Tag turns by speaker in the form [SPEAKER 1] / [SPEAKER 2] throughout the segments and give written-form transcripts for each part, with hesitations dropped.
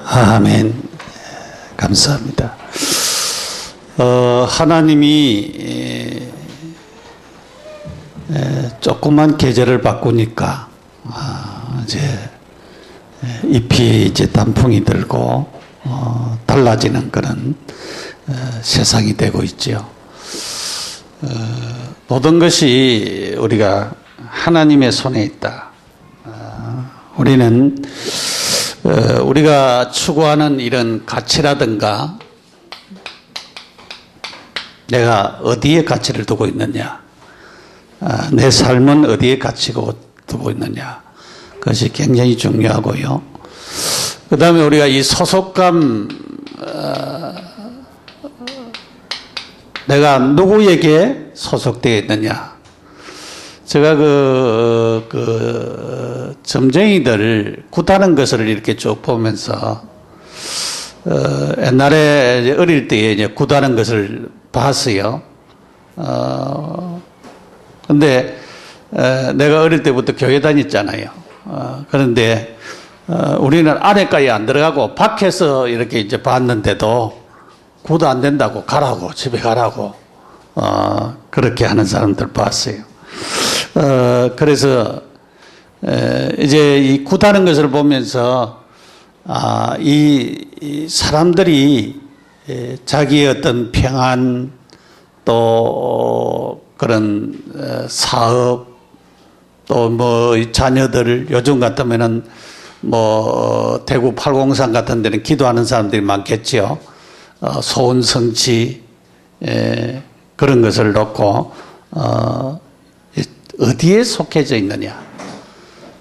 [SPEAKER 1] 아멘. 감사합니다. 하나님이 조그만 계절을 바꾸니까 이제 잎이 이제 단풍이 들고 달라지는 그런 세상이 되고 있죠. 모든 것이 우리가 하나님의 손에 있다. 우리는 우리가 추구하는 이런 가치라든가 내가 어디에 가치를 두고 있느냐, 내 삶은 어디에 가치를 두고 있느냐, 그것이 굉장히 중요하고요. 그 다음에 우리가 이 소속감, 내가 누구에게 소속되어 있느냐. 제가 점쟁이들 굿하는 것을 이렇게 쭉 보면서, 옛날에 어릴 때에 이제 굿하는 것을 봤어요. 근데, 내가 어릴 때부터 교회 다녔잖아요. 그런데, 우리는 안에까지 안 들어가고 밖에서 이렇게 이제 봤는데도 굿 안 된다고 가라고, 집에 가라고, 그렇게 하는 사람들 봤어요. 그래서, 이제 이 굿하는 것을 보면서, 이 사람들이 자기의 어떤 평안, 또 그런 사업, 또 뭐 자녀들, 요즘 같으면은 뭐 대구 팔공산 같은 데는 기도하는 사람들이 많겠죠. 소원 성취, 그런 것을 놓고, 어디에 속해져 있느냐.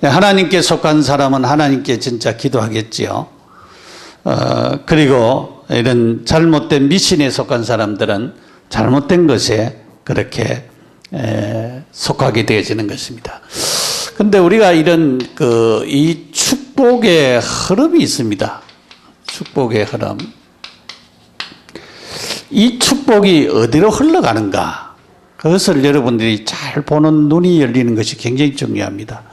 [SPEAKER 1] 하나님께 속한 사람은 하나님께 진짜 기도하겠지요. 그리고 이런 잘못된 미신에 속한 사람들은 잘못된 것에 그렇게 속하게 되어지는 것입니다. 근데 우리가 이런 이 축복의 흐름이 있습니다. 축복의 흐름. 이 축복이 어디로 흘러가는가? 그것을 여러분들이 잘 보는 눈이 열리는 것이 굉장히 중요합니다.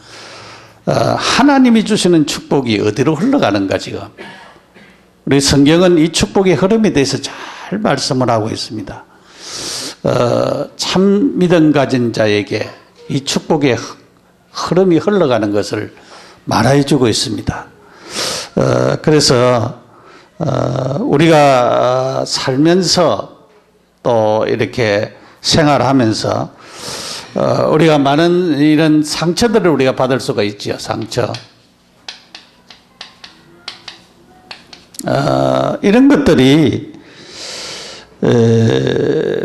[SPEAKER 1] 하나님이 주시는 축복이 어디로 흘러가는가 지금. 우리 성경은 이 축복의 흐름에 대해서 잘 말씀을 하고 있습니다. 참 믿음 가진 자에게 이 축복의 흐름이 흘러가는 것을 말해 주고 있습니다. 그래서 우리가 살면서 또 이렇게 생활하면서 우리가 많은 이런 상처들을 우리가 받을 수가 있죠. 상처. 이런 것들이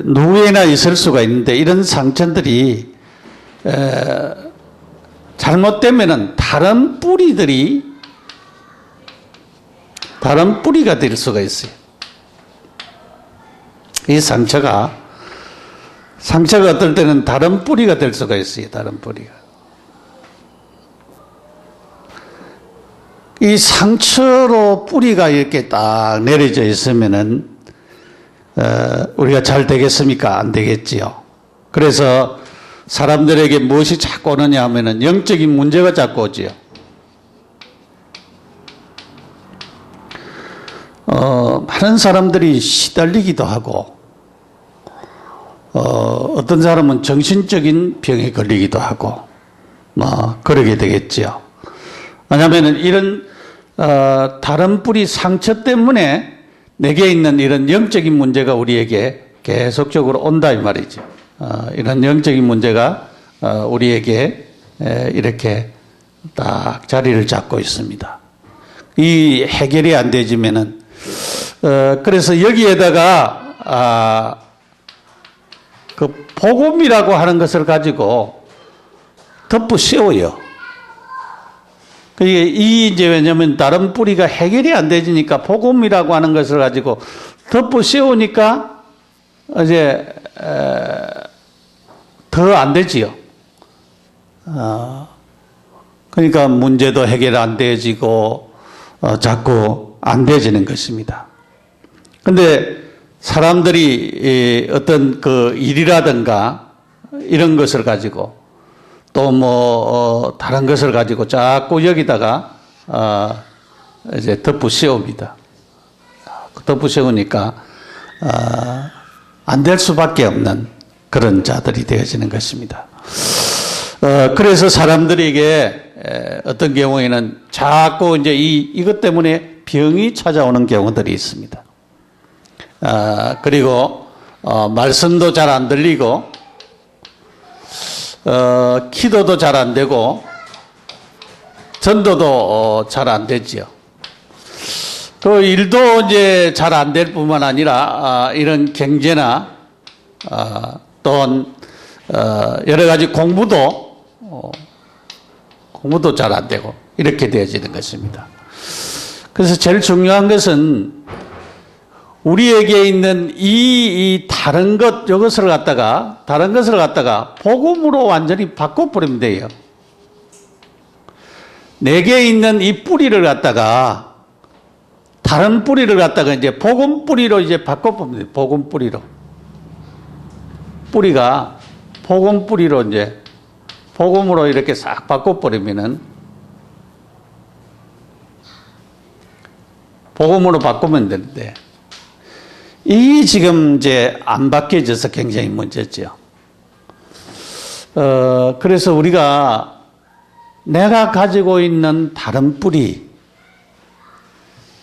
[SPEAKER 1] 누구에나 있을 수가 있는데 이런 상처들이 잘못되면은 다른 뿌리가 될 수가 있어요. 이 상처가 어떨 때는 다른 뿌리가 될 수가 있어요. 다른 뿌리가. 이 상처로 뿌리가 이렇게 딱 내려져 있으면은, 우리가 잘 되겠습니까? 안 되겠지요. 그래서 사람들에게 무엇이 자꾸 오느냐 하면은 영적인 문제가 자꾸 오지요. 많은 사람들이 시달리기도 하고, 어떤 사람은 정신적인 병에 걸리기도 하고, 그러게 되겠지요. 왜냐하면 이런, 다른 뿌리 상처 때문에 내게 있는 이런 영적인 문제가 우리에게 계속적으로 온다, 이 말이죠. 이런 영적인 문제가, 우리에게, 이렇게 딱 자리를 잡고 있습니다. 이 해결이 안 되지면은, 그래서 여기에다가, 그 복음이라고 하는 것을 가지고 덮어 씌워요. 이제 왜냐면 다른 뿌리가 해결이 안 되니까 복음이라고 하는 것을 가지고 덮어 씌우니까 이제 더 안 되지요. 그러니까 문제도 해결 안 되어지고 자꾸 안 되어지는 것입니다. 근데 사람들이 어떤 그 일이라든가 이런 것을 가지고 또 뭐 다른 것을 가지고 자꾸 여기다가 이제 덮어 씌웁니다. 덮어 씌우니까 안 될 수밖에 없는 그런 자들이 되어지는 것입니다. 그래서 사람들에게 어떤 경우에는 자꾸 이제 이것 때문에 병이 찾아오는 경우들이 있습니다. 그리고 말씀도 잘 안 들리고 기도도 잘 안 되고 전도도 잘 안 되지요. 그 일도 이제 잘 안 될 뿐만 아니라 이런 경제나 또한 여러 가지 공부도 잘 안 되고 이렇게 되어지는 것입니다. 그래서 제일 중요한 것은 우리에게 있는 이 다른 것을 갖다가 복음으로 완전히 바꿔버리면 돼요. 내게 있는 이 뿌리를 갖다가 다른 뿌리를 갖다가 이제 복음 뿌리로 이제 바꿔보면 돼요. 복음 뿌리로. 뿌리가 복음 뿌리로 이제 복음으로 이렇게 싹 바꿔버리면은 복음으로 바꾸면 되는데 이 지금 이제 안 바뀌어져서 굉장히 문제죠. 그래서 우리가 내가 가지고 있는 다른 뿌리,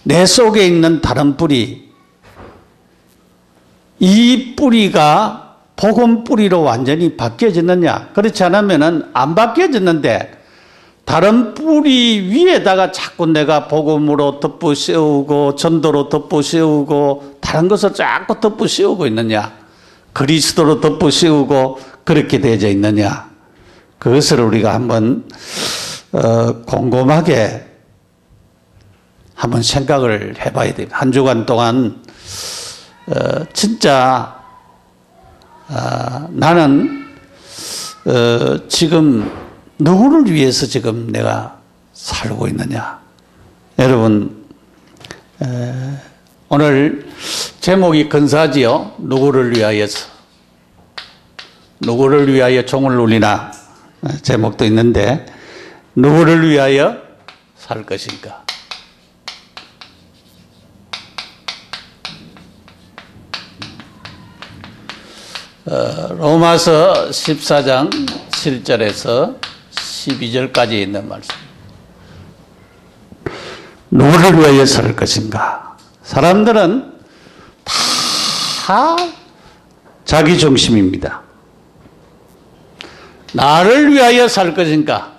[SPEAKER 1] 내 속에 있는 다른 뿌리, 이 뿌리가 복음 뿌리로 완전히 바뀌어졌느냐? 그렇지 않으면은 안 바뀌어졌는데 다른 뿌리 위에다가 자꾸 내가 복음으로 덮어 씌우고 전도로 덮어 씌우고 다른 것을 자꾸 덮어 씌우고 있느냐? 그리스도로 덮어 씌우고 그렇게 되어져 있느냐? 그것을 우리가 한번 곰곰하게 한번 생각을 해봐야 돼요. 한 주간 동안 진짜 나는 지금 누구를 위해서 지금 내가 살고 있느냐. 여러분 오늘 제목이 근사하지요. 누구를 위하여서, 누구를 위하여 종을 울리나 제목도 있는데 누구를 위하여 살 것인가. 로마서 14장 7절에서 12절까지 있는 말씀. 누구를 위하여 살 것인가? 사람들은 다 자기 중심입니다. 나를 위하여 살 것인가?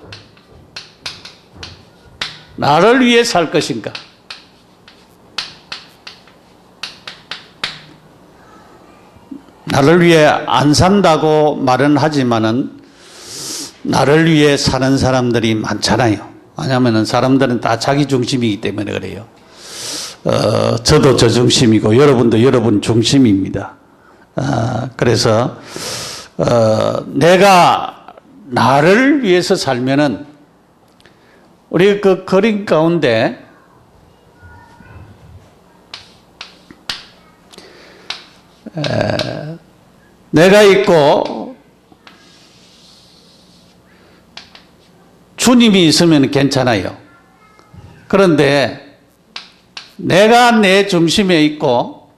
[SPEAKER 1] 나를 위해 살 것인가? 나를 위해 안 산다고 말은 하지만은 나를 위해 사는 사람들이 많잖아요. 왜냐하면 사람들은 다 자기 중심이기 때문에 그래요. 저도 저 중심이고 여러분도 여러분 중심입니다. 그래서 내가 나를 위해서 살면은 우리 그 그림 가운데 내가 있고 주님이 있으면 괜찮아요. 그런데 내가 내 중심에 있고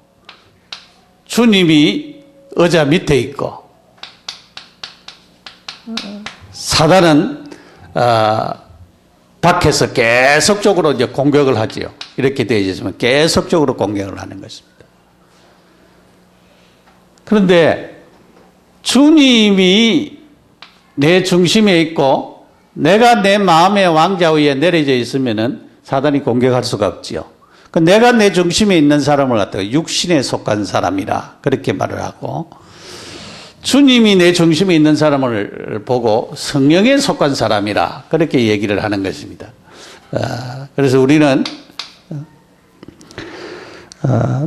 [SPEAKER 1] 주님이 의자 밑에 있고 사단은 밖에서 계속적으로 이제 공격을 하지요. 이렇게 되어 있으면 계속적으로 공격을 하는 것입니다. 그런데 주님이 내 중심에 있고 내가 내 마음의 왕좌 위에 내려져 있으면은 사단이 공격할 수가 없지요. 내가 내 중심에 있는 사람을 갖다가 육신에 속한 사람이라 그렇게 말을 하고, 주님이 내 중심에 있는 사람을 보고 성령에 속한 사람이라 그렇게 얘기를 하는 것입니다. 그래서 우리는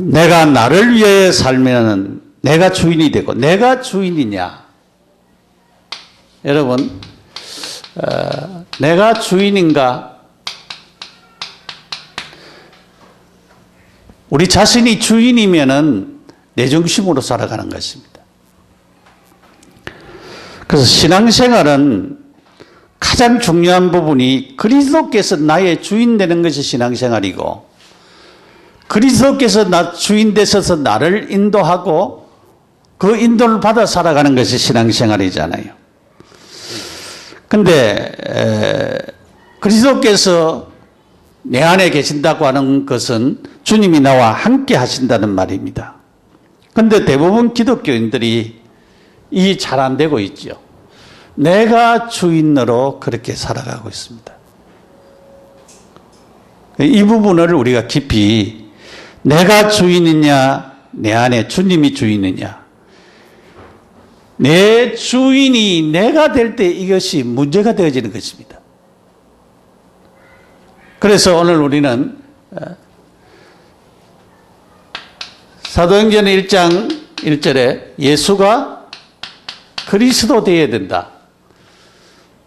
[SPEAKER 1] 내가 나를 위해 살면 내가 주인이 되고, 내가 주인이냐? 여러분, 내가 주인인가? 우리 자신이 주인이면은 내 중심으로 살아가는 것입니다. 그래서 신앙생활은 가장 중요한 부분이 그리스도께서 나의 주인 되는 것이 신앙생활이고, 그리스도께서 나 주인 되셔서 나를 인도하고 그 인도를 받아 살아가는 것이 신앙생활이잖아요. 근데 그리스도께서 내 안에 계신다고 하는 것은 주님이 나와 함께 하신다는 말입니다. 근데 대부분 기독교인들이 이 잘 안 되고 있죠. 내가 주인으로 그렇게 살아가고 있습니다. 이 부분을 우리가 깊이, 내가 주인이냐, 내 안에 주님이 주인이냐, 내 주인이 내가 될 때 이것이 문제가 되어지는 것입니다. 그래서 오늘 우리는 사도행전 1장 1절에 예수가 그리스도 되어야 된다.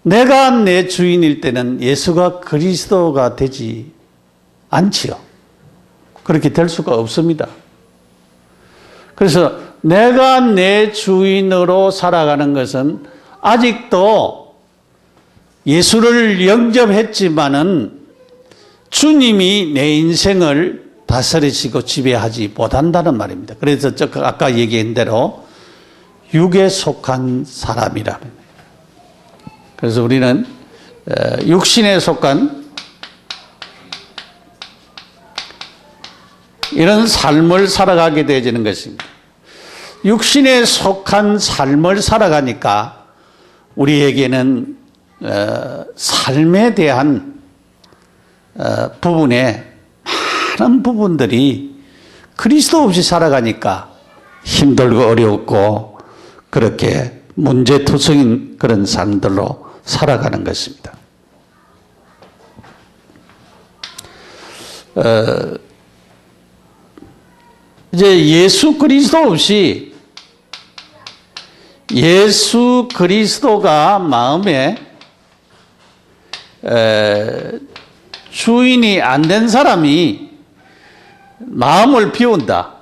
[SPEAKER 1] 내가 내 주인일 때는 예수가 그리스도가 되지 않지요. 그렇게 될 수가 없습니다. 그래서 내가 내 주인으로 살아가는 것은 아직도 예수를 영접했지만은 주님이 내 인생을 다스리시고 지배하지 못한다는 말입니다. 그래서 아까 얘기한 대로 육에 속한 사람이라. 그래서 우리는 육신에 속한 이런 삶을 살아가게 되어지는 것입니다. 육신에 속한 삶을 살아가니까 우리에게는 삶에 대한 부분에 많은 부분들이 그리스도 없이 살아가니까 힘들고 어렵고 그렇게 문제투성인 그런 삶들로 살아가는 것입니다. 이제 예수 그리스도 없이, 예수 그리스도가 마음에 주인이 안 된 사람이 마음을 비운다.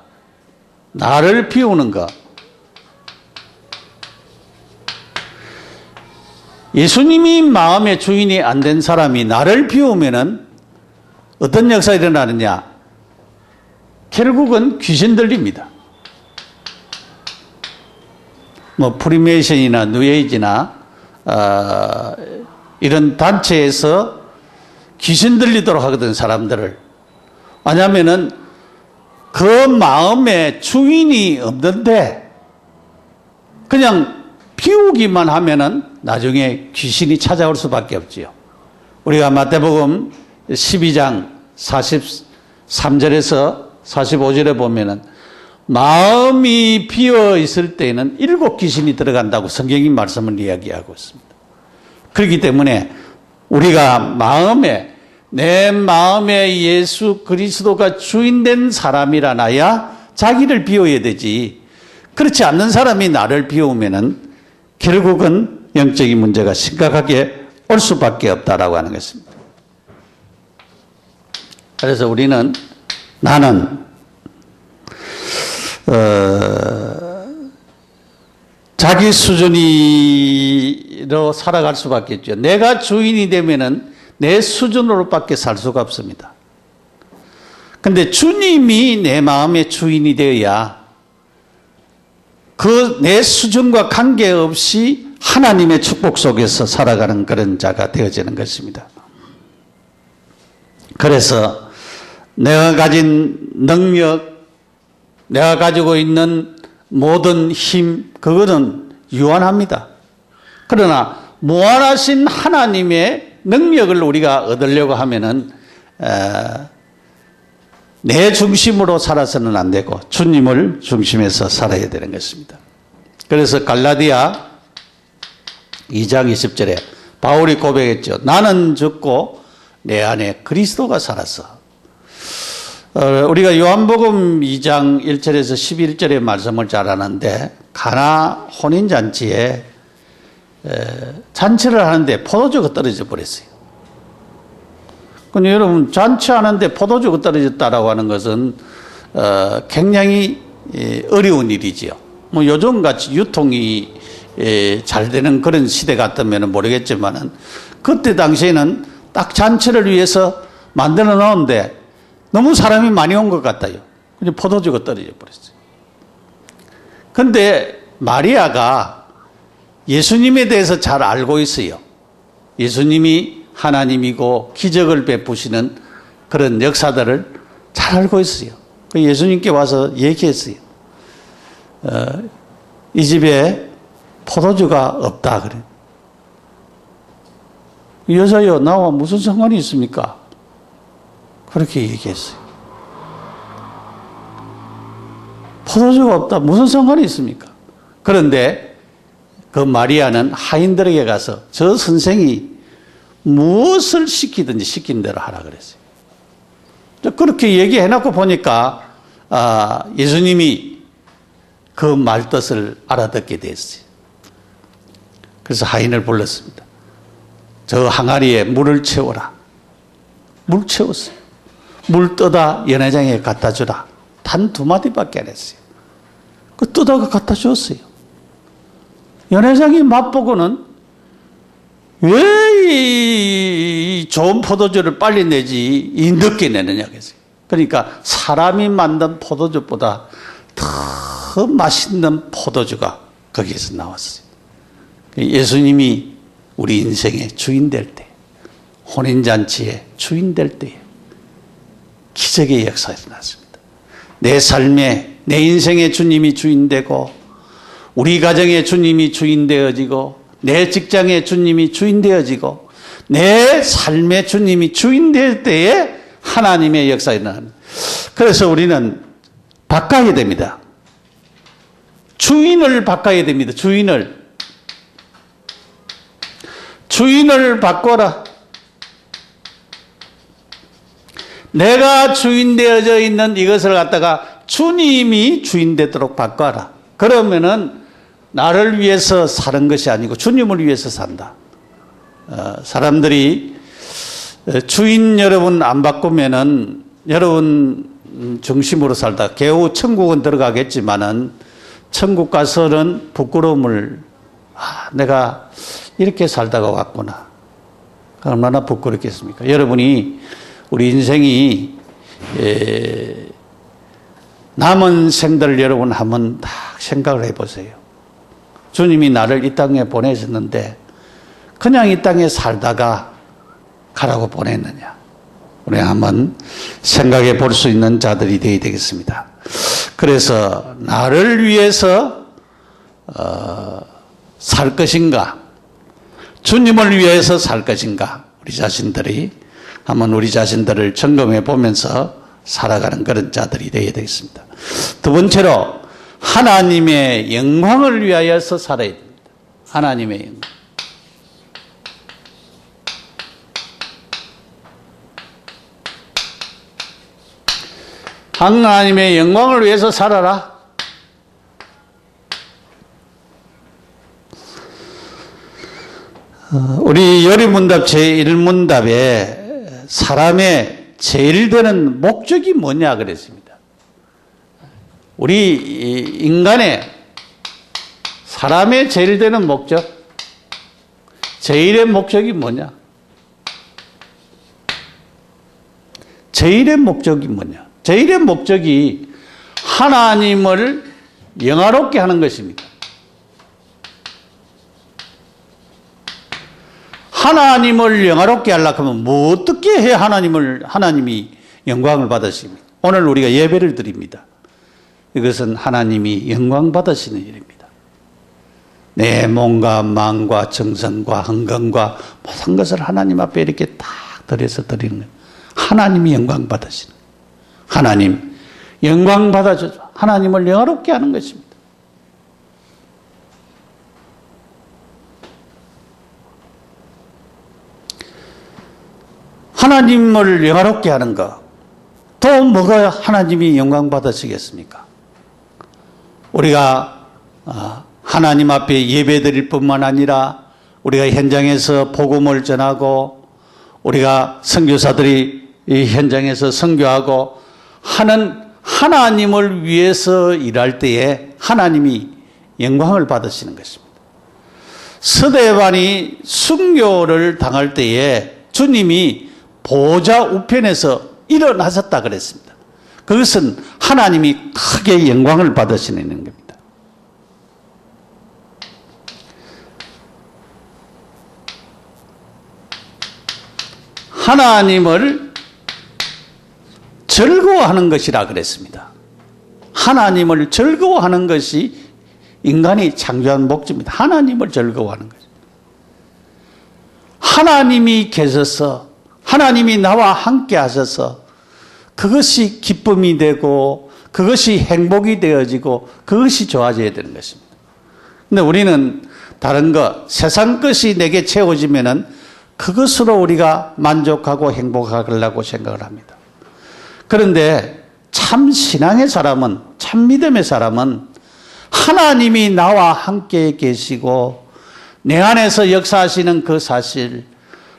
[SPEAKER 1] 나를 비우는 것. 예수님이 마음의 주인이 안 된 사람이 나를 비우면은 어떤 역사가 일어나느냐? 결국은 귀신 들립니다. 뭐 프리메이션이나 뉴에이지나 이런 단체에서 귀신 들리도록 하거든, 사람들을. 왜냐하면은 그 마음에 주인이 없는데 그냥 비우기만 하면은 나중에 귀신이 찾아올 수밖에 없지요. 우리가 마태복음 12장 43절에서 45절에 보면은 마음이 비어 있을 때에는 7 귀신이 들어간다고 성경이 말씀을 이야기하고 있습니다. 그렇기 때문에 우리가 내 마음에 예수 그리스도가 주인된 사람이라나야 자기를 비워야 되지, 그렇지 않는 사람이 나를 비우면은 결국은 영적인 문제가 심각하게 올 수밖에 없다라고 하는 것입니다. 그래서 우리는, 나는 자기 수준으로 살아갈 수밖에 없죠. 내가 주인이 되면은 내 수준으로밖에 살 수가 없습니다. 근데 주님이 내 마음의 주인이 되어야 그 내 수준과 관계없이 하나님의 축복 속에서 살아가는 그런 자가 되어지는 것입니다. 그래서 내가 가진 능력, 내가 가지고 있는 모든 힘, 그거는 유한합니다. 그러나 무한하신 하나님의 능력을 우리가 얻으려고 하면은 내 중심으로 살아서는 안 되고 주님을 중심에서 살아야 되는 것입니다. 그래서 갈라디아 2장 20절에 바울이 고백했죠. 나는 죽고 내 안에 그리스도가 살아서. 우리가 요한복음 2장 1절에서 11절의 말씀을 잘 아는데, 가나 혼인잔치에 잔치를 하는데 포도주가 떨어져 버렸어요. 근데 여러분, 잔치하는데 포도주가 떨어졌다라고 하는 것은 굉장히 어려운 일이지요. 뭐 요즘같이 유통이 잘 되는 그런 시대 같으면 모르겠지만은 그때 당시에는 딱 잔치를 위해서 만들어 놓은데 너무 사람이 많이 온 것 같아요. 그래서 포도주가 떨어져 버렸어요. 그런데 마리아가 예수님에 대해서 잘 알고 있어요. 예수님이 하나님이고 기적을 베푸시는 그런 역사들을 잘 알고 있어요. 예수님께 와서 얘기했어요. 이 집에 포도주가 없다 그래. 여자여 나와 무슨 상관이 있습니까? 그렇게 얘기했어요. 포도주가 없다 무슨 상관이 있습니까? 그런데 그 마리아는 하인들에게 가서 저 선생이 무엇을 시키든지 시킨 대로 하라 그랬어요. 그렇게 얘기해놓고 보니까 예수님이 그 말뜻을 알아듣게 됐어요. 그래서 하인을 불렀습니다. 저 항아리에 물을 채워라. 물 채웠어요. 물 떠다 연회장에 갖다 주라. 단 2마디밖에 안 했어요. 그 떠다가 갖다 주었어요. 연회장이 맛보고는 왜 이 좋은 포도주를 빨리 내지 이 늦게 내느냐 그랬어요. 그러니까 사람이 만든 포도주보다 더 맛있는 포도주가 거기에서 나왔어요. 예수님이 우리 인생의 주인 될 때, 혼인잔치의 주인 될 때에 기적의 역사가 일어났습니다. 내 삶에, 내 인생의 주님이 주인 되고, 우리 가정의 주님이 주인 되어지고, 내 직장의 주님이 주인 되어지고, 내 삶의 주님이 주인 될 때에 하나님의 역사가 일어납니다. 그래서 우리는 바꿔야 됩니다. 주인을 바꿔야 됩니다. 주인을 바꿔라. 내가 주인 되어져 있는 이것을 갖다가 주님이 주인 되도록 바꿔라. 그러면은 나를 위해서 사는 것이 아니고 주님을 위해서 산다. 사람들이 주인 여러분 안 바꾸면은 여러분 중심으로 살다 겨우 천국은 들어가겠지만은 천국 가서는 부끄러움을 내가 이렇게 살다가 왔구나. 얼마나 부끄럽겠습니까? 여러분이 우리 인생이 남은 생들 여러분 한번 다 생각을 해보세요. 주님이 나를 이 땅에 보내셨는데 그냥 이 땅에 살다가 가라고 보냈느냐. 우리 한번 생각해 볼 수 있는 자들이 되어야 되겠습니다. 그래서 나를 위해서 살 것인가, 주님을 위해서 살 것인가, 우리 자신들이 한번 우리 자신들을 점검해 보면서 살아가는 그런 자들이 되어야 되겠습니다. 두 번째로 하나님의 영광을 위하여서 살아야 됩니다. 하나님의 영광. 하나님의 영광을 위해서 살아라. 우리 요리문답 제1문답에 사람의 제일 되는 목적이 뭐냐 그랬습니다. 우리 인간의 사람의 제일 되는 목적, 제일의 목적이 뭐냐? 제일의 목적이 뭐냐? 제일의 목적이 하나님을 영화롭게 하는 것입니다. 하나님을 영화롭게 하려고 하면 뭐 어떻게 해야 하나님이 영광을 받으십니까? 오늘 우리가 예배를 드립니다. 이것은 하나님이 영광 받으시는 일입니다. 내 몸과 마음과 정성과 헌금과 모든 것을 하나님 앞에 이렇게 딱 들여서 드리는 거예요. 하나님이 영광 받으시는 거예요. 하나님 영광 받아주죠. 하나님을 영화롭게 하는 것입니다. 하나님을 영화롭게 하는 것, 또 뭐가 하나님이 영광 받으시겠습니까? 우리가 하나님 앞에 예배 드릴 뿐만 아니라 우리가 현장에서 복음을 전하고 우리가 선교사들이 이 현장에서 선교하고 하는 하나님을 위해서 일할 때에 하나님이 영광을 받으시는 것입니다. 스데반이 순교를 당할 때에 주님이 보좌 우편에서 일어나셨다 그랬습니다. 그것은 하나님이 크게 영광을 받으시는 겁니다. 하나님을 즐거워하는 것이라 그랬습니다. 하나님을 즐거워하는 것이 인간이 창조한 목적입니다. 하나님을 즐거워하는 것입니다. 하나님이 계셔서 하나님이 나와 함께 하셔서 그것이 기쁨이 되고 그것이 행복이 되어지고 그것이 좋아져야 되는 것입니다. 근데 우리는 다른 것, 세상 것이 내게 채워지면은 그것으로 우리가 만족하고 행복하려고 생각을 합니다. 그런데 참 신앙의 사람은, 참 믿음의 사람은 하나님이 나와 함께 계시고 내 안에서 역사하시는 그 사실,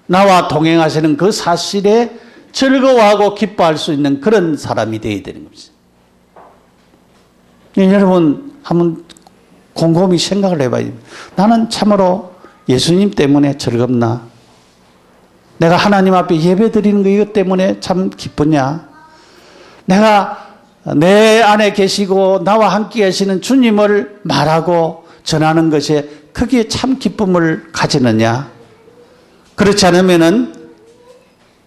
[SPEAKER 1] 나와 동행하시는 그 사실에 즐거워하고 기뻐할 수 있는 그런 사람이 되어야 되는 겁니다. 여러분 한번 곰곰이 생각을 해봐야 됩니다. 나는 참으로 예수님 때문에 즐겁나? 내가 하나님 앞에 예배 드리는 거 이것 때문에 참 기쁘냐? 내가 내 안에 계시고 나와 함께 계시는 주님을 말하고 전하는 것에 크게 참 기쁨을 가지느냐? 그렇지 않으면은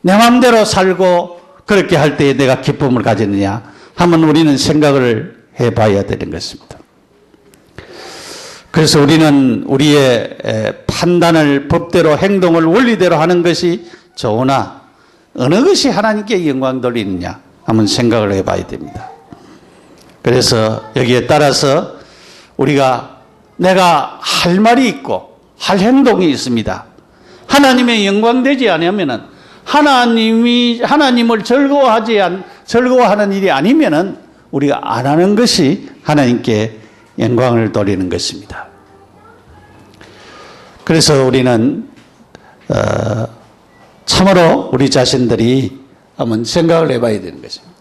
[SPEAKER 1] 내 마음대로 살고 그렇게 할 때에 내가 기쁨을 가지느냐? 한번 우리는 생각을 해봐야 되는 것입니다. 그래서 우리는 우리의 판단을 법대로 행동을 원리대로 하는 것이 좋으나 어느 것이 하나님께 영광 돌리느냐 한번 생각을 해봐야 됩니다. 그래서 여기에 따라서 우리가 내가 할 말이 있고 할 행동이 있습니다. 하나님의 영광 되지 않으면은 하나님을 즐거워하는 일이 아니면은 우리가 안 하는 것이 하나님께 영광을 돌리는 것입니다. 그래서 우리는 참으로 우리 자신들이 한번 생각을 해봐야 되는 것입니다.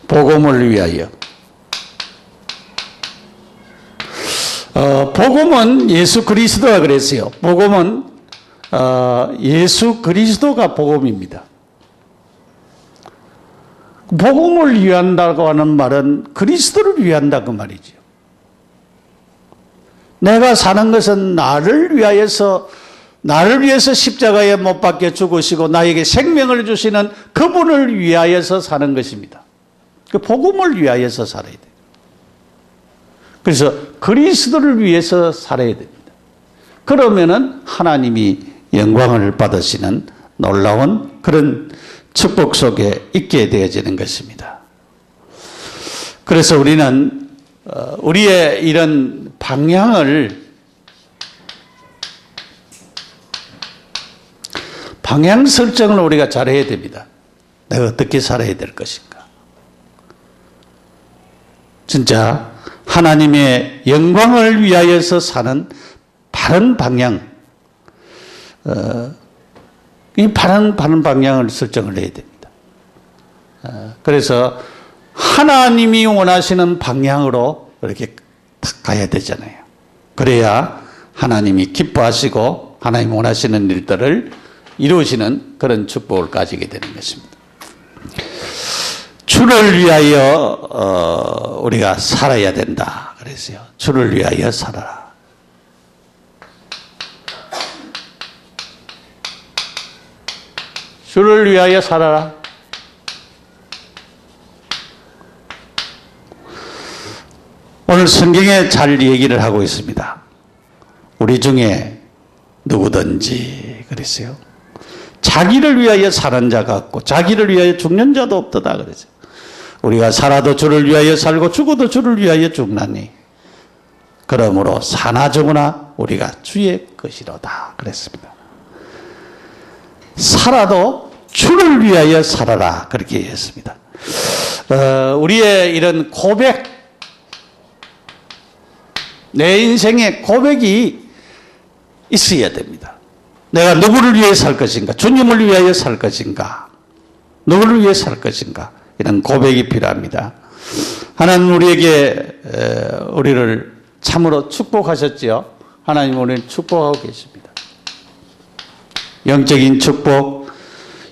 [SPEAKER 1] 복음을 위하여. 복음은 예수 그리스도가 그랬어요. 복음은 예수 그리스도가 복음입니다. 복음을 위한다고 하는 말은 그리스도를 위한다 그 말이죠. 내가 사는 것은 나를 위해서 십자가에 못 박혀 죽으시고 나에게 생명을 주시는 그분을 위하여서 사는 것입니다. 그 복음을 위하여서 살아야 돼요. 그래서 그리스도를 위해서 살아야 됩니다. 그러면은 하나님이 영광을 받으시는 놀라운 그런 축복 속에 있게 되어지는 것입니다. 그래서 우리는 우리의 이런 방향 설정을 우리가 잘해야 됩니다. 내가 어떻게 살아야 될 것인가. 진짜 하나님의 영광을 위하여서 사는 바른 방향, 이 바른 방향을 설정을 해야 됩니다. 그래서 하나님이 원하시는 방향으로 이렇게 탁 가야 되잖아요. 그래야 하나님이 기뻐하시고 하나님 원하시는 일들을 이루시는 그런 축복을 가지게 되는 것입니다. 주를 위하여 우리가 살아야 된다 그랬어요. 주를 위하여 살아라. 주를 위하여 살아라. 오늘 성경에 잘 얘기를 하고 있습니다. 우리 중에 누구든지 그랬어요. 자기를 위하여 사는 자가 없고 자기를 위하여 죽는 자도 없도다 그랬어요. 우리가 살아도 주를 위하여 살고 죽어도 주를 위하여 죽나니 그러므로 사나 죽으나 우리가 주의 것이로다 그랬습니다. 살아도 주를 위하여 살아라 그렇게 했습니다. 우리의 이런 고백, 내 인생의 고백이 있어야 됩니다. 내가 누구를 위해 살 것인가? 주님을 위하여 살 것인가? 누구를 위해 살 것인가? 이런 고백이 필요합니다. 하나님 우리를 참으로 축복하셨지요. 하나님 우리를 축복하고 계십니다. 영적인 축복,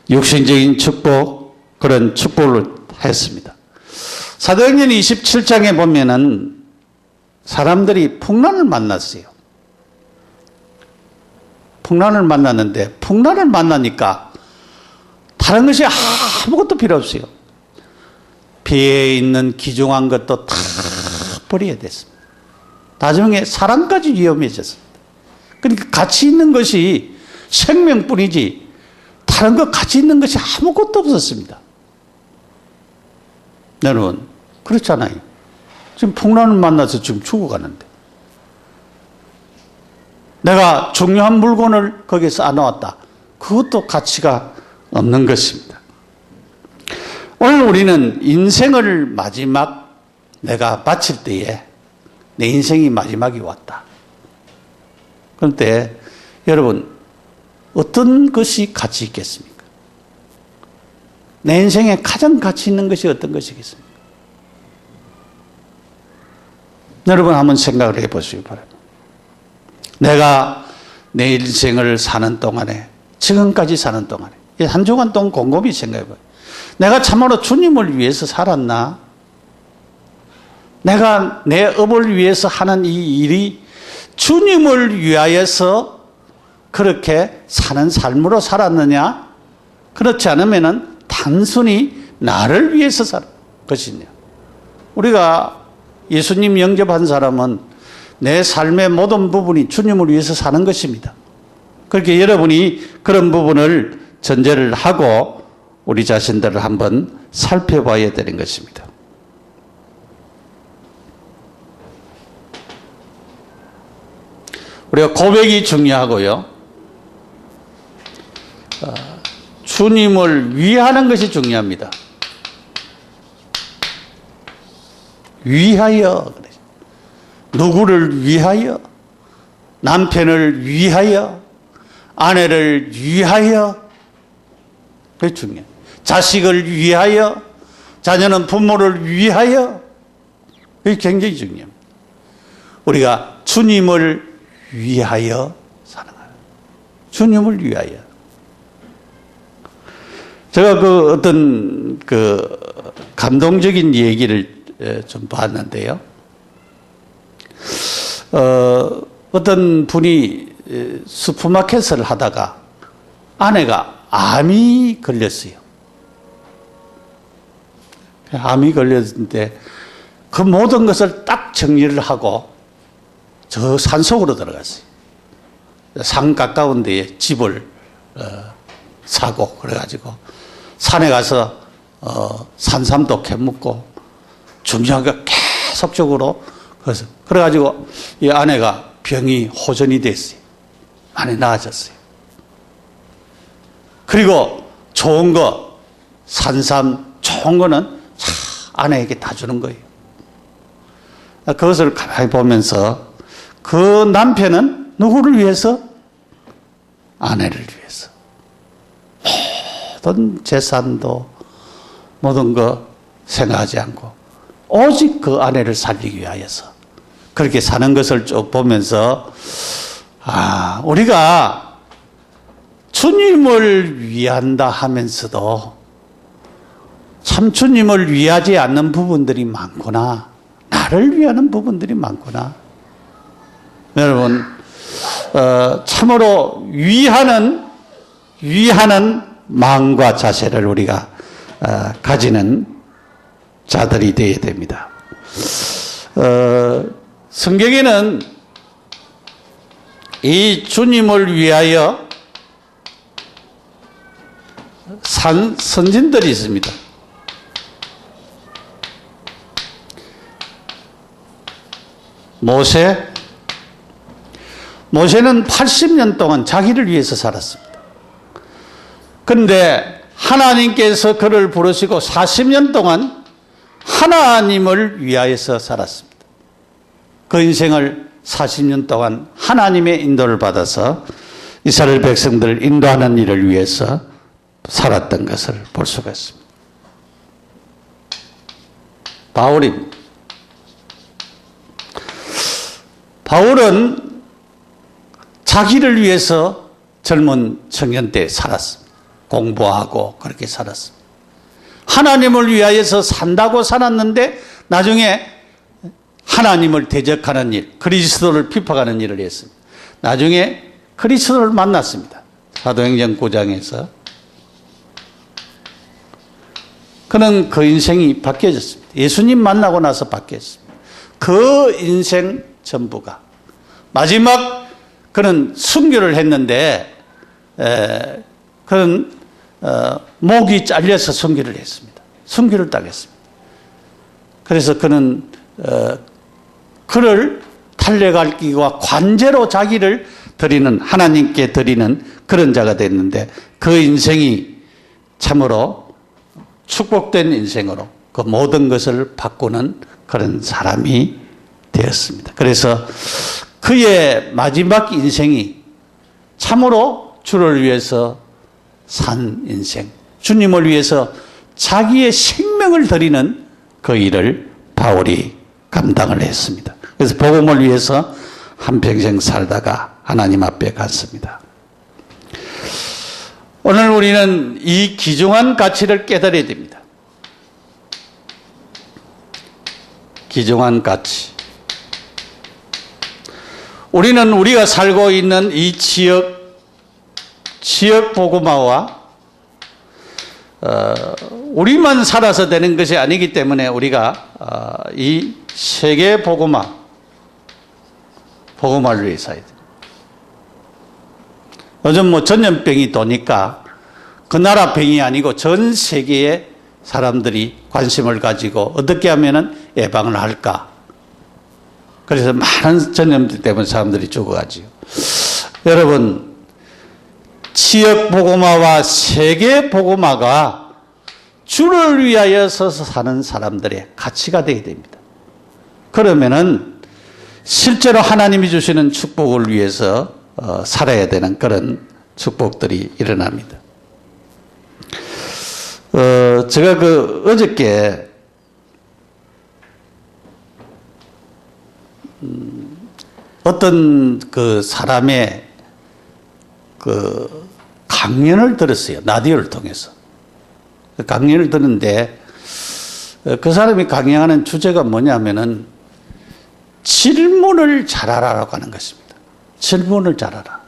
[SPEAKER 1] 육신적인 축복, 그런 축복을 했습니다. 사도행전 27장에 보면은 사람들이 풍란을 만났어요. 풍란을 만났는데 풍란을 만나니까 다른 것이 아무것도 필요 없어요. 배에 있는 귀중한 것도 다 버려야 됐습니다. 나중에 사람까지 위험해졌습니다. 그러니까 가치 있는 것이 생명뿐이지 다른 것 가치 있는 것이 아무것도 없었습니다. 여러분 그렇잖아요. 지금 풍란을 만나서 지금 죽어가는데 내가 중요한 물건을 거기서 안아왔다. 그것도 가치가 없는 것입니다. 오늘 우리는 인생을 마지막 내가 마칠 때에 내 인생이 마지막이 왔다. 그런데 여러분 어떤 것이 가치 있겠습니까? 내 인생에 가장 가치 있는 것이 어떤 것이겠습니까? 여러분 한번 생각을 해보시기 바랍니다. 내가 내 인생을 사는 동안에 지금까지 사는 동안에 한 주간 동안 곰곰이 생각해봐요. 내가 참으로 주님을 위해서 살았나? 내가 내 업을 위해서 하는 이 일이 주님을 위하여서 그렇게 사는 삶으로 살았느냐? 그렇지 않으면 단순히 나를 위해서 살 것이냐? 우리가 예수님 영접한 사람은 내 삶의 모든 부분이 주님을 위해서 사는 것입니다. 그렇게 여러분이 그런 부분을 전제를 하고 우리 자신들을 한번 살펴봐야 되는 것입니다. 우리가 고백이 중요하고요. 주님을 위하는 것이 중요합니다. 위하여. 누구를 위하여? 남편을 위하여? 아내를 위하여? 그게 중요해요. 자식을 위하여? 자녀는 부모를 위하여? 그게 굉장히 중요합니다. 우리가 주님을 위하여 사는 거예요. 주님을 위하여. 제가 어떤 감동적인 얘기를 좀 봤는데요. 어떤 분이 슈퍼마켓을 하다가 아내가 암이 걸렸어요. 암이 걸렸는데 그 모든 것을 딱 정리를 하고 저 산속으로 들어갔어요. 산 가까운 데에 집을 사고 그래가지고 산에 가서 산삼도 캐묻고 중요한 거 계속적으로 그래가지고 이 아내가 병이 호전이 됐어요. 많이 나아졌어요. 그리고 좋은 거 산삼 좋은 거는 아내에게 다 주는 거예요. 그것을 가만히 보면서 그 남편은 누구를 위해서? 아내를 위해서. 모든 재산도 모든 거 생각하지 않고 오직 그 아내를 살리기 위하여서 그렇게 사는 것을 쭉 보면서 우리가 주님을 위한다 하면서도 참 주님을 위하지 않는 부분들이 많구나. 나를 위하는 부분들이 많구나. 여러분 참으로 위하는 마음과 자세를 우리가 가지는 자들이 되어야 됩니다. 성경에는 이 주님을 위하여 산 선진들이 있습니다. 모세는 80년 동안 자기를 위해서 살았습니다. 그런데 하나님께서 그를 부르시고 40년 동안 하나님을 위하여서 살았습니다. 그 인생을 40년 동안 하나님의 인도를 받아서 이스라엘 백성들을 인도하는 일을 위해서 살았던 것을 볼 수가 있습니다. 바울입니다. 바울은 자기를 위해서 젊은 청년 때 살았습니다. 공부하고 그렇게 살았습니다. 하나님을 위하여서 산다고 살았는데 나중에 하나님을 대적하는 일, 그리스도를 비판하는 일을 했습니다. 나중에 그리스도를 만났습니다. 사도행전 9장에서. 그는 그 인생이 바뀌어졌습니다. 예수님 만나고 나서 바뀌었습니다. 그 인생 전부가. 마지막 그는 순교를 했는데 그는 목이 잘려서 순교를 했습니다. 순교를 당했습니다. 그래서 그는 그를 탈례갈기와 관제로 자기를 드리는, 하나님께 드리는 그런 자가 됐는데 그 인생이 참으로 축복된 인생으로 그 모든 것을 바꾸는 그런 사람이 되었습니다. 그래서 그의 마지막 인생이 참으로 주를 위해서 산 인생, 주님을 위해서 자기의 생명을 드리는 그 일을 바울이 감당을 했습니다. 그래서 복음을 위해서 한평생 살다가 하나님 앞에 갔습니다. 오늘 우리는 이 귀중한 가치를 깨달아야 됩니다. 귀중한 가치. 우리는 우리가 살고 있는 이 지역 복음화와 우리만 살아서 되는 것이 아니기 때문에 우리가 이 세계 복음화를 위해서 해야 됩니다. 요즘 전염병이 도니까 그 나라 병이 아니고 전 세계의 사람들이 관심을 가지고 어떻게 하면 예방을 할까. 그래서 많은 전염병 때문에 사람들이 죽어가지고. 여러분, 지역 복음화와 세계 복음화가 주를 위하여 서서 사는 사람들의 가치가 되어야 됩니다. 그러면은 실제로 하나님이 주시는 축복을 위해서 살아야 되는 그런 축복들이 일어납니다. 제가 어저께 어떤 사람의 강연을 들었어요. 라디오를 통해서. 강연을 듣는데 그 사람이 강연하는 주제가 뭐냐면은 질문을 잘하라고 하는 것입니다. 질문을 잘하라.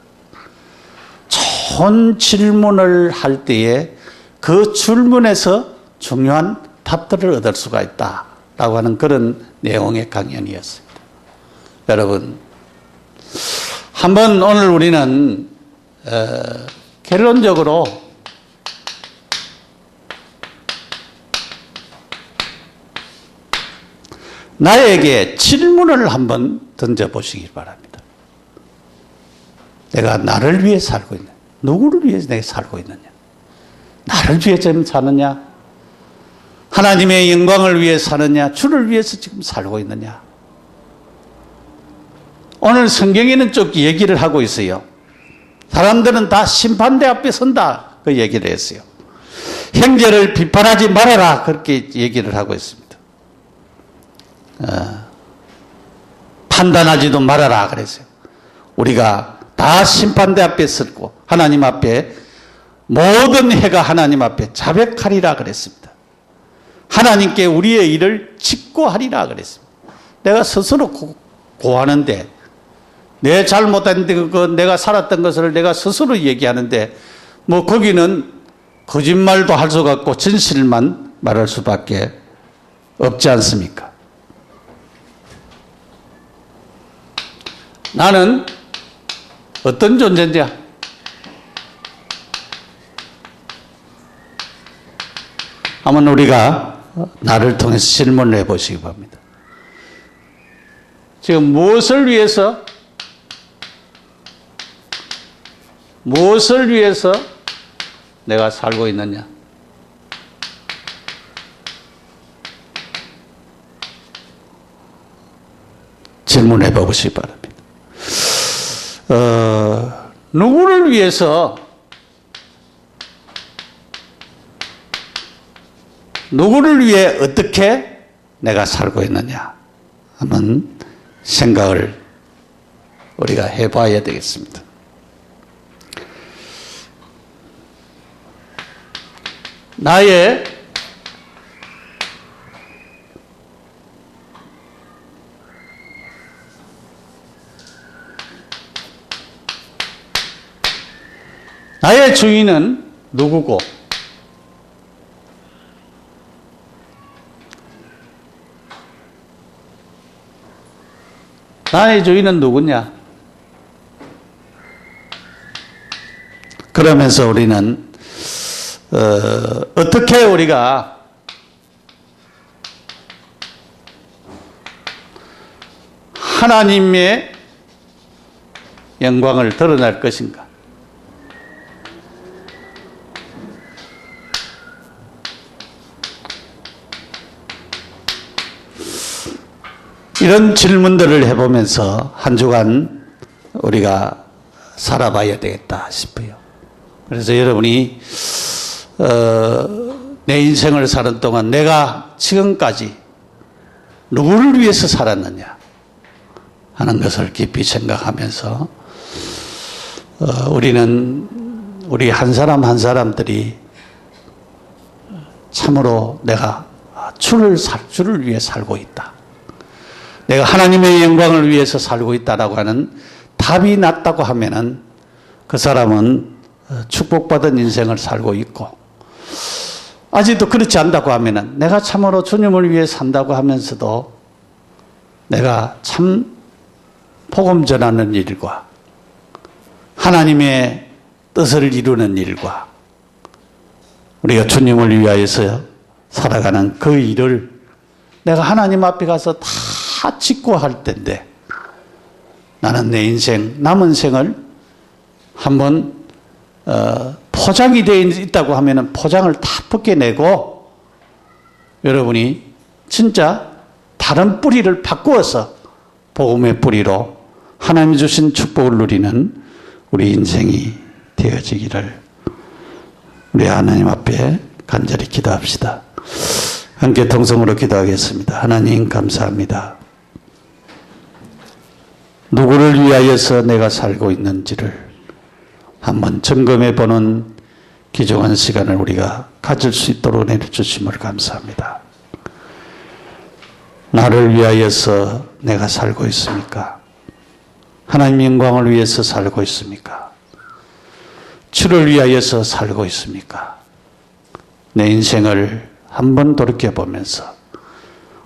[SPEAKER 1] 좋은 질문을 할 때에 그 질문에서 중요한 답들을 얻을 수가 있다라고 하는 그런 내용의 강연이었습니다. 여러분, 한번 오늘 우리는 결론적으로 나에게 질문을 한번 던져보시기 바랍니다. 내가 나를 위해 살고 있느냐? 누구를 위해서 내가 살고 있느냐? 나를 위해 지금 사느냐? 하나님의 영광을 위해 사느냐? 주를 위해서 지금 살고 있느냐? 오늘 성경에는 쭉 얘기를 하고 있어요. 사람들은 다 심판대 앞에 선다. 그 얘기를 했어요. 형제를 비판하지 말아라. 그렇게 얘기를 하고 있습니다. 판단하지도 말아라. 그랬어요. 우리가 다 심판대 앞에 섰고 하나님 앞에 모든 해가 하나님 앞에 자백하리라 그랬습니다. 하나님께 우리의 일을 직고하리라 그랬습니다. 내가 스스로 고하는데 내 잘못한 내가 살았던 것을 내가 스스로 얘기하는데 거기는 거짓말도 할 수가 없고 진실만 말할 수밖에 없지 않습니까? 나는 어떤 존재냐? 한번 우리가 나를 통해서 질문을 해보시기 바랍니다. 지금 무엇을 위해서 내가 살고 있느냐? 질문해 보시기 바랍니다. 누구를 위해서, 누구를 위해 어떻게 내가 살고 있느냐? 한번 생각을 우리가 해봐야 되겠습니다. 나의 주인은 누구고 나의 주인은 누구냐? 그러면서 우리는 어떻게 우리가 하나님의 영광을 드러낼 것인가? 이런 질문들을 해보면서 한 주간 우리가 살아봐야 되겠다 싶어요. 그래서 여러분이 내 인생을 사는 동안 내가 지금까지 누구를 위해서 살았느냐 하는 것을 깊이 생각하면서 우리 한 사람 한 사람들이 참으로 내가 주를 위해 살고 있다. 내가 하나님의 영광을 위해서 살고 있다라고 하는 답이 났다고 하면은 그 사람은 축복받은 인생을 살고 있고, 아직도 그렇지 않다고 하면은 내가 참으로 주님을 위해 산다고 하면서도 내가 참 복음 전하는 일과 하나님의 뜻을 이루는 일과 우리가 주님을 위하여서 살아가는 그 일을 내가 하나님 앞에 가서 다 짓고 할 텐데, 나는 내 인생 남은 생을 한번 포장이 되어 있다고 하면은 포장을 다 벗겨내고 여러분이 진짜 다른 뿌리를 바꾸어서 복음의 뿌리로 하나님 주신 축복을 누리는 우리 인생이 되어지기를 우리 하나님 앞에 간절히 기도합시다. 함께 통성으로 기도하겠습니다. 하나님 감사합니다. 누구를 위하여서 내가 살고 있는지를 한번 점검해 보는 귀중한 시간을 우리가 가질 수 있도록 내려주심을 감사합니다. 나를 위하여서 내가 살고 있습니까? 하나님 영광을 위해서 살고 있습니까? 주를 위하여서 살고 있습니까? 내 인생을 한번 돌이켜보면서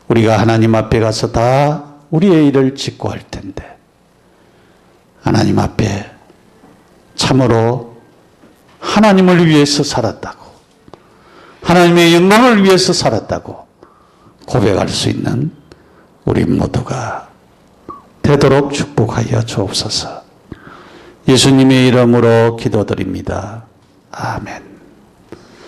[SPEAKER 1] 우리가 하나님 앞에 가서 다 우리의 일을 짓고 할 텐데, 하나님 앞에 참으로 하나님을 위해서 살았다고, 하나님의 영광을 위해서 살았다고 고백할 수 있는 우리 모두가 되도록 축복하여 주옵소서. 예수님의 이름으로 기도드립니다. 아멘.